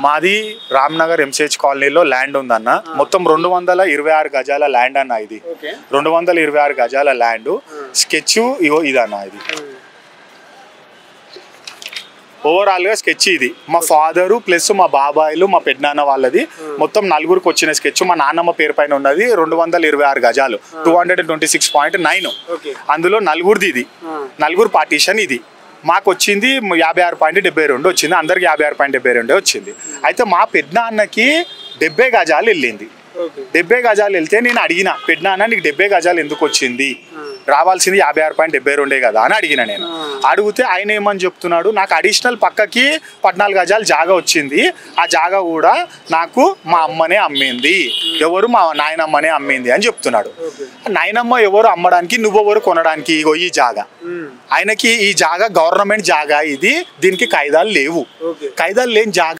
మాది రామ్నగర్ ఎంసీహెచ్ కాలనీలో ల్యాండ్ ఉందన్న. మొత్తం 226 గజాల ల్యాండ్ అన్న. ఇది 226 గజాల ల్యాండ్. స్కెచ్ ఇగో ఇదన్న. ఇది ఓవరాల్గా స్కెచ్. ఇది మా ఫాదరు ప్లస్ మా బాబాయిలు మా పెద్దనాన్న వాళ్ళది మొత్తం నలుగురికి వచ్చిన స్కెచ్. మా నాన్నమ్మ పేరు పైన ఉన్నది 226 గజాలు 226.9. అందులో నలుగురిది. ఇది నలుగురు పార్టీషన్. ఇది మాకు వచ్చింది 56.72 వచ్చింది. అందరికి 56.72 వచ్చింది. అయితే మా పెద్దనాన్నకి 70 గజాలు వెళ్ళింది. 70 గజాలు వెళ్తే నేను అడిగిన, పెద్దనాన్న నీకు 70 గజాలు ఎందుకు వచ్చింది, రావాల్సింది 56.72 కదా అని అడిగిన. నేను అడిగితే ఆయన ఏమని చెప్తున్నాడు, నాకు అడిషనల్ పక్కకి 14 గజాలు జాగా వచ్చింది, ఆ జాగా కూడా నాకు మా అమ్మనే అమ్మింది, ఎవరు మా నాయనమ్మనే అమ్మింది అని చెప్తున్నాడు. నాయనమ్మ ఎవరు అమ్మడానికి, నువ్వెవరు కొనడానికి? ఇగో ఈ జాగా ఆయనకి, ఈ జాగా గవర్నమెంట్ జాగా, ఇది దీనికి కాయిదాలు లేవు. కాయిదాలు లేని జాగా